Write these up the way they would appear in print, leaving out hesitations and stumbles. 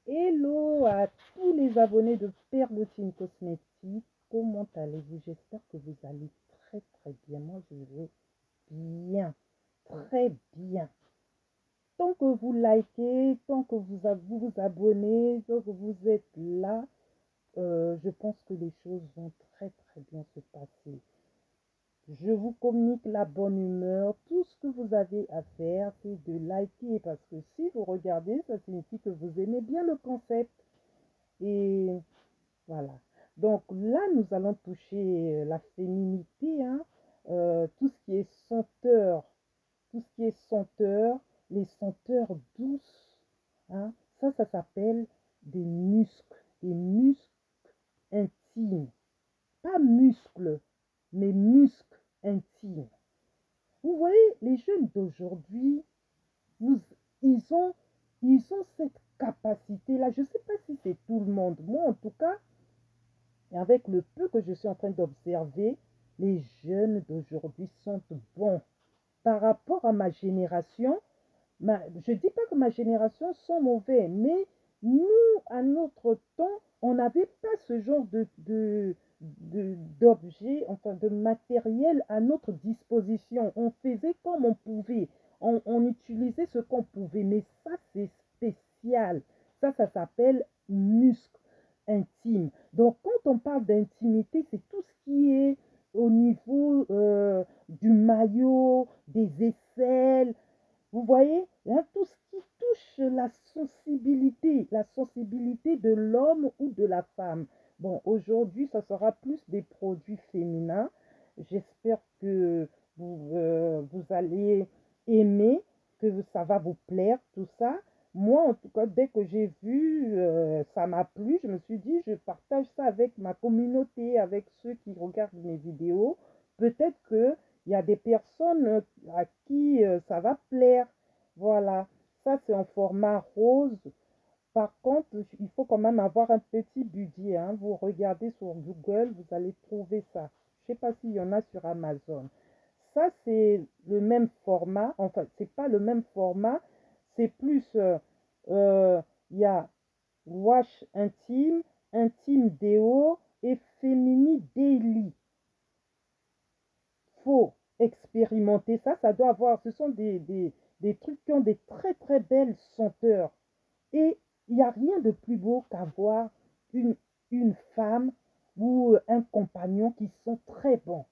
Hello à tous les abonnés de Perlotine Cosmétique. Comment allez-vous? J'espère que vous allez très très bien. Moi, je vais bien, très bien. Tant que vous likez, tant que vous abonnez, tant que vous êtes là, je pense que les choses vont très très bien se passer. Je vous communique la bonne humeur. Tout ce que vous avez à faire, c'est de liker parce que si vous regardez, ça signifie que vous aimez bien le concept. Et voilà. Donc là, nous allons toucher la féminité, hein, tout ce qui est senteur, tout ce qui est senteur, les senteurs douces, hein, ça s'appelle des muscles intimes. Pas muscles, mais muscles intimes. Vous voyez, les jeunes d'aujourd'hui, vous, ils ont, ils ont cette capacité-là. Je ne sais pas si c'est tout le monde. Moi, en tout cas, avec le peu que je suis en train d'observer, les jeunes d'aujourd'hui sont bons. Par rapport à ma génération, je ne dis pas que ma génération sont mauvais, mais nous, à notre temps, on n'avait pas ce genre d'objet, enfin de matériel à notre disposition. On faisait comme on pouvait. On utilisait ce qu'on pouvait. Mais ça, c'est spécial. Ça s'appelle muscle intime. Donc, quand on parle d'intimité, c'est tout ce qui est au niveau du maillot, des aisselles. Vous voyez, hein, tout ce qui touche la sensibilité de l'homme ou de la femme. Bon, aujourd'hui, ça sera plus des produits féminins. J'espère que vous allez aimer, que ça va vous plaire, tout ça. Moi, en tout cas, dès que j'ai vu, ça m'a plu, je me suis dit, je partage ça avec ma communauté, avec ceux qui regardent mes vidéos. Peut-être que il y a des personnes à qui ça va plaire. Voilà, ça c'est en format rose. Par contre, il faut quand même avoir un petit budget, hein. Vous regardez sur Google, vous allez trouver ça. Je ne sais pas s'il y en a sur Amazon. Ça, c'est le même format. Enfin, c'est pas le même format. C'est plus, il y a wash intime, intime déo et féminin daily. Faut expérimenter ça. Ça doit avoir, ce sont des trucs qui ont des très très belles senteurs. Et il n'y a rien de plus beau qu'avoir une, une femme ou un compagnon qui sont très bons.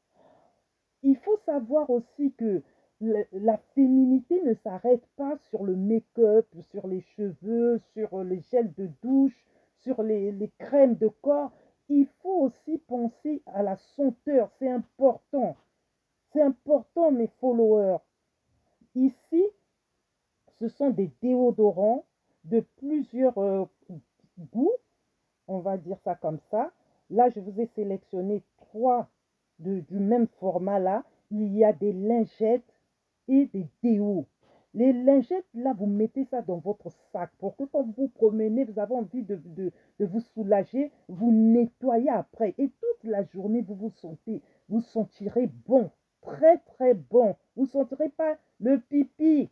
Il faut savoir aussi que la féminité ne s'arrête pas sur le make-up, sur les cheveux, sur les gels de douche, sur les crèmes de corps. Il faut aussi penser à la senteur. C'est important. C'est important, mes followers. Ici, ce sont des déodorants de plusieurs goûts, on va dire ça comme ça. Là, je vous ai sélectionné trois du même format là. Il y a des lingettes et des déos. Les lingettes, là, vous mettez ça dans votre sac pour que quand vous promenez, vous avez envie de vous soulager, vous nettoyez après. Et toute la journée, vous sentirez bon, très très bon. Vous ne sentirez pas le pipi.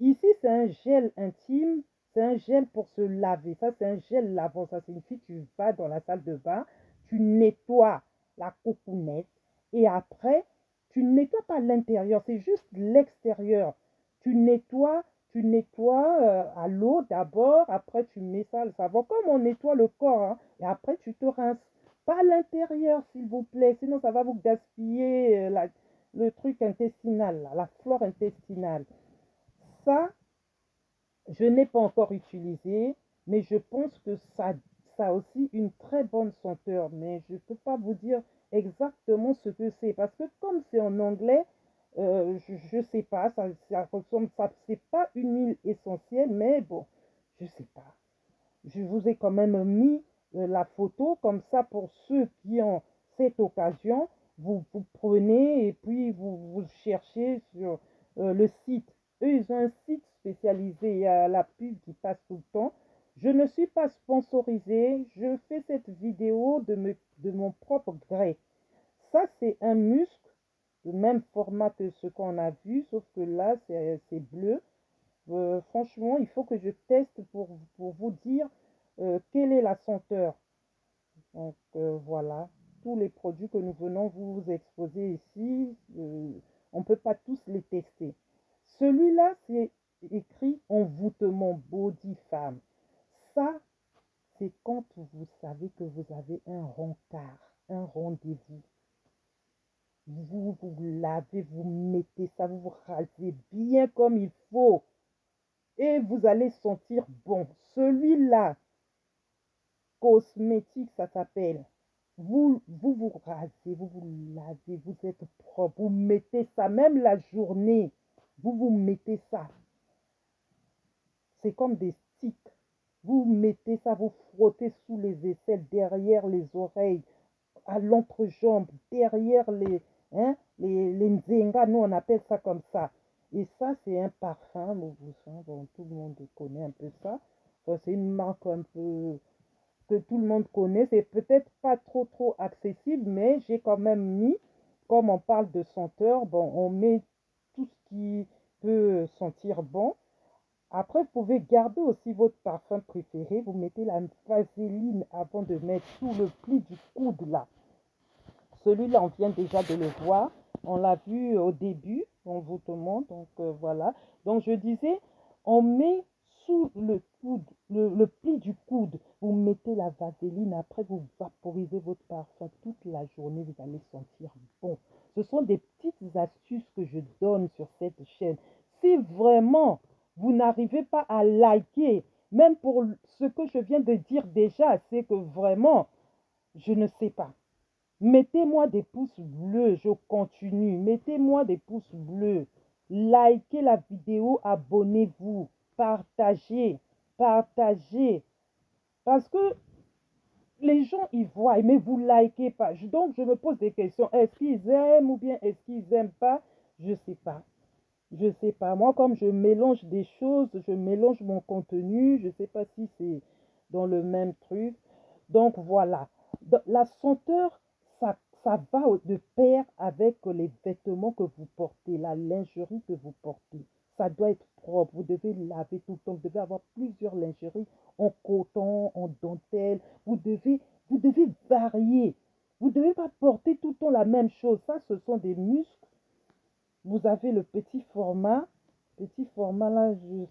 Ici, c'est un gel intime, c'est un gel pour se laver. Ça, c'est un gel lavant. Ça signifie que tu vas dans la salle de bain, tu nettoies la cocounette et après, tu ne nettoies pas l'intérieur, c'est juste l'extérieur. Tu nettoies à l'eau d'abord, après tu mets ça, le savon, comme on nettoie le corps, hein, et après tu te rinces. Pas l'intérieur, s'il vous plaît, sinon ça va vous gaspiller le truc intestinal, la flore intestinale. Ça, je n'ai pas encore utilisé, mais je pense que ça a aussi une très bonne senteur. Mais je ne peux pas vous dire exactement ce que c'est. Parce que comme c'est en anglais, je ne sais pas, ça ressemble, ça, c'est pas une huile essentielle, mais bon, je ne sais pas. Je vous ai quand même mis la photo, comme ça pour ceux qui ont cette occasion, vous prenez et puis vous cherchez sur le site. Eux, ils ont un site spécialisé, il y a la pub qui passe tout le temps. Je ne suis pas sponsorisée, je fais cette vidéo de mon propre gré. Ça, c'est un muscle, le même format que ce qu'on a vu, sauf que là, c'est bleu. franchement, il faut que je teste pour vous dire quelle est la senteur. Donc voilà, tous les produits que nous venons vous exposer ici, on ne peut pas tous les tester. Celui-là, c'est écrit envoûtement body femme. Ça, c'est quand vous savez que vous avez un rencard, un rendez-vous. Vous lavez, vous mettez ça, vous vous rasez bien comme il faut. Et vous allez sentir bon. Celui-là, cosmétique, ça s'appelle. Vous rasez, vous lavez, vous êtes propre, vous mettez ça, même la journée, vous mettez ça. C'est comme des sticks. Vous mettez ça, vous frottez sous les aisselles, derrière les oreilles, à l'entrejambe, derrière les nzenga, nous on appelle ça comme ça. Et ça, c'est un parfum, bon, tout le monde connaît un peu ça. C'est une marque un peu que tout le monde connaît. C'est peut-être pas trop accessible, mais j'ai quand même mis, comme on parle de senteur, bon, on met tout ce qui peut sentir bon. Après, vous pouvez garder aussi votre parfum préféré. Vous mettez la vaseline avant de mettre sous le pli du coude là. Celui-là, on vient déjà de le voir. On l'a vu au début, on vous demande. Donc voilà. Donc je disais, on met sous le coude, le pli du coude, vous mettez la vaseline. Après, vous vaporisez votre parfum toute la journée. Vous allez sentir bon. Ce sont des petites astuces que je donne sur cette chaîne. Si vraiment vous n'arrivez pas à liker, même pour ce que je viens de dire déjà, c'est que vraiment, je ne sais pas. Mettez-moi des pouces bleus, je continue. Mettez-moi des pouces bleus. Likez la vidéo, abonnez-vous, partagez, partagez. Parce que les gens y voient, mais vous likez pas. Donc je me pose des questions. Est-ce qu'ils aiment ou bien est-ce qu'ils n'aiment pas? Je ne sais pas. Je ne sais pas. Moi, comme je mélange des choses, je mélange mon contenu. Je ne sais pas si c'est dans le même truc. Donc voilà. La senteur, ça va de pair avec les vêtements que vous portez, la lingerie que vous portez. Ça doit être propre. Vous devez laver tout le temps. Vous devez avoir plusieurs lingeries en coton, en dentelle. Vous devez varier. Vous ne devez pas porter tout le temps la même chose. Ça, ce sont des muscles. Vous avez le petit format. Petit format là, je ne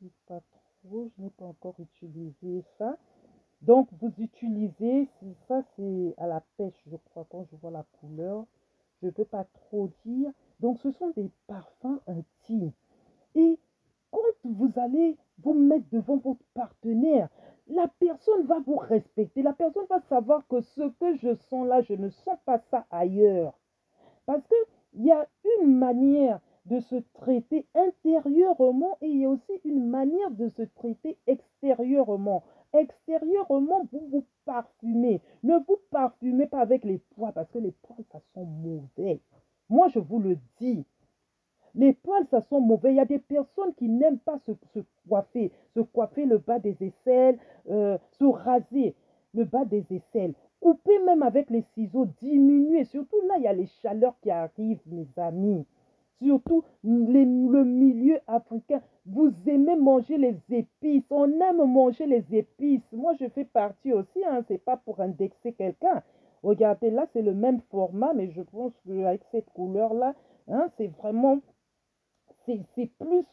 sais pas trop. Je n'ai pas encore utilisé ça. Donc, vous utilisez, ça c'est à la pêche, je crois, quand je vois la couleur. Je ne peux pas trop dire. Donc, ce sont des parfums intimes. Et quand vous allez vous mettre devant votre partenaire, la personne va vous respecter. La personne va savoir que ce que je sens là, je ne sens pas ça ailleurs. Parce qu'il y a une manière de se traiter intérieurement et il y a aussi une manière de se traiter extérieurement. Extérieurement, vous vous parfumez. Ne vous parfumez pas avec les poils parce que les poils, ça sent mauvais. Moi, je vous le dis. Les poils, ça sent mauvais. Il y a des personnes qui n'aiment pas se coiffer le bas des aisselles, se raser le bas des aisselles. Couper même avec les ciseaux, diminuer. Surtout là, il y a les chaleurs qui arrivent, mes amis. Surtout le milieu africain. Vous aimez manger les épices. On aime manger les épices. Moi, je fais partie aussi. Hein, c'est pas pour indexer quelqu'un. Regardez, là, c'est le même format, mais je pense qu'avec cette couleur-là, hein, c'est vraiment c'est plus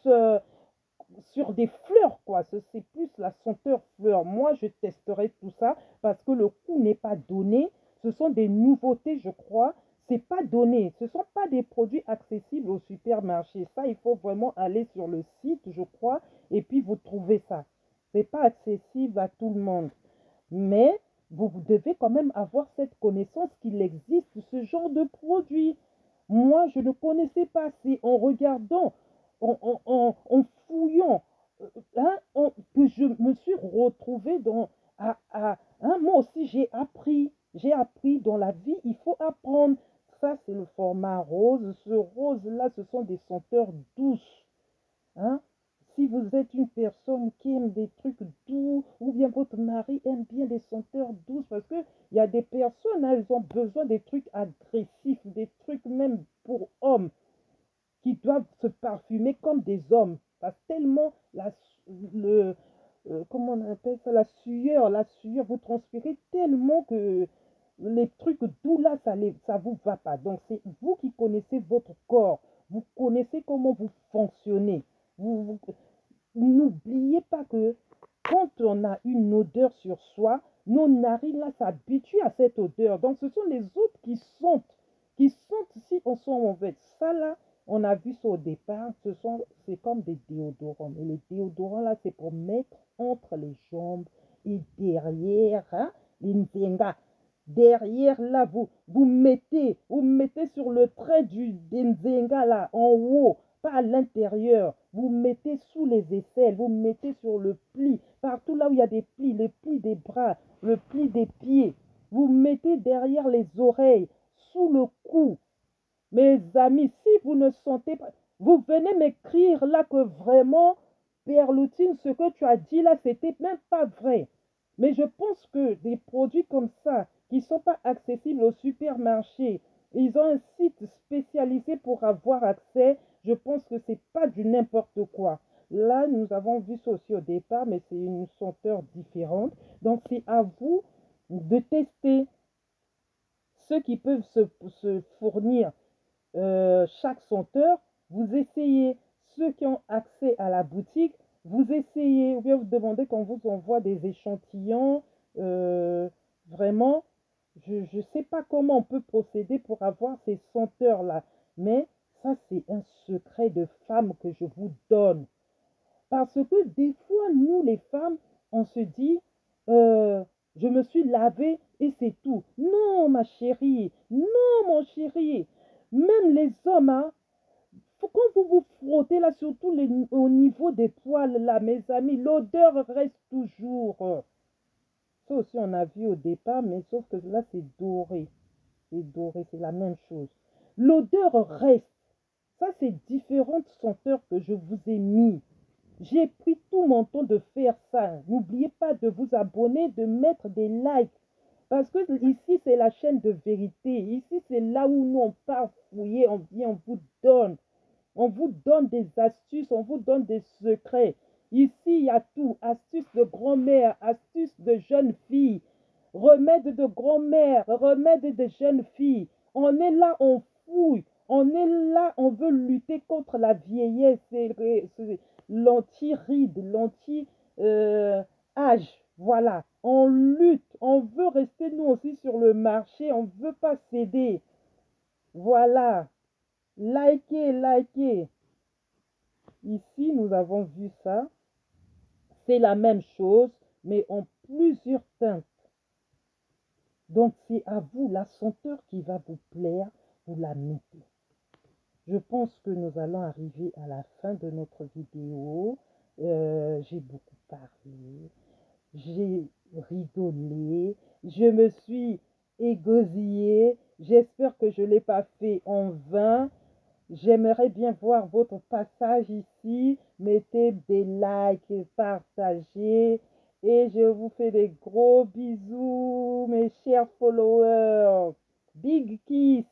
sur des fleurs, quoi. C'est plus la senteur fleur. Moi, je testerai tout ça parce que le coût n'est pas donné. Ce sont des nouveautés, je crois. C'est pas donné. Ce ne sont pas des produits accessibles au supermarché. Ça, il faut vraiment aller sur le site, je crois, et puis vous trouvez ça. C'est pas accessible à tout le monde. Mais vous devez quand même avoir cette connaissance qu'il existe ce genre de produit. Moi, je ne connaissais pas. C'est en regardant, en fouillant, hein, que je me suis retrouvée hein, moi aussi, j'ai appris. J'ai appris dans la vie, il faut apprendre. Ça, c'est le format rose. Ce rose-là, ce sont des senteurs douces. Hein? Si vous êtes une personne qui aime des trucs doux, ou bien votre mari aime bien des senteurs douces, parce qu'il y a des personnes, elles ont besoin des trucs agressifs, des trucs même pour hommes, qui doivent se parfumer comme des hommes. passe tellement comment on appelle ça, la sueur, vous transpirez tellement que les trucs doux là, ça vous va pas. Donc c'est vous qui connaissez votre corps, vous connaissez comment vous fonctionnez. Vous n'oubliez pas que quand on a une odeur sur soi, nos narines là s'habituent à cette odeur. Donc ce sont les autres qui sentent si on sent mauvais. Ça là, on a vu ça au départ, c'est comme des déodorants. Mais les déodorants là, c'est pour mettre entre les jambes et derrière, hein, les nzenga. Derrière là, vous mettez sur le trait des nzenga là, en haut, pas à l'intérieur. Vous mettez sous les aisselles, vous mettez sur le pli, partout là où il y a des plis, le pli des bras, le pli des pieds. Vous mettez derrière les oreilles, sous le cou. Mes amis, si vous ne sentez pas, vous venez m'écrire là que vraiment, Perloutine, ce que tu as dit là, c'était même pas vrai. Mais je pense que des produits comme ça, qui ne sont pas accessibles au supermarché, ils ont un site spécialisé pour avoir accès, je pense que c'est pas du n'importe quoi. Là, nous avons vu ça aussi au départ, mais c'est une senteur différente. Donc, c'est à vous de tester ceux qui peuvent se fournir chaque senteur, vous essayez. Ceux qui ont accès à la boutique, vous essayez, ou bien vous demandez qu'on vous envoie des échantillons. euh, Vraiment, je ne sais pas comment on peut procéder pour avoir ces senteurs-là, mais ça, c'est un secret de femme que je vous donne. Parce que des fois, nous, les femmes, on se dit, euh, je me suis lavée et c'est tout. Non, ma chérie, non, mon chéri. Même les hommes, hein, quand vous vous frottez là, surtout au niveau des poils, là, mes amis, l'odeur reste toujours. Ça aussi, on a vu au départ, mais sauf que là, c'est doré. C'est doré, c'est la même chose. L'odeur reste. Ça, c'est différentes senteurs que je vous ai mis. J'ai pris tout mon temps de faire ça. N'oubliez pas de vous abonner, de mettre des likes. Parce que ici, c'est la chaîne de vérité. Ici, c'est là où nous, on part fouiller, on vient, on vous donne. On vous donne des astuces, on vous donne des secrets. Ici, il y a tout. Astuces de grand-mère, astuces de jeunes filles, remèdes de grand-mère, remèdes de jeunes filles. On est là, on fouille. On est là, on veut lutter contre la vieillesse, l'anti-ride, l'anti-âge. Voilà, on lutte, on veut rester nous aussi sur le marché, on ne veut pas céder. Voilà, likez, likez. Ici, nous avons vu ça. C'est la même chose, mais en plusieurs teintes. Donc, c'est à vous, la senteur qui va vous plaire, vous la mettez. Je pense que nous allons arriver à la fin de notre vidéo. J'ai beaucoup parlé, j'ai rigolé, je me suis égosillée. J'espère que je ne l'ai pas fait en vain. J'aimerais bien voir votre passage ici. Mettez des likes, partagez. Et je vous fais des gros bisous, mes chers followers. Big kiss.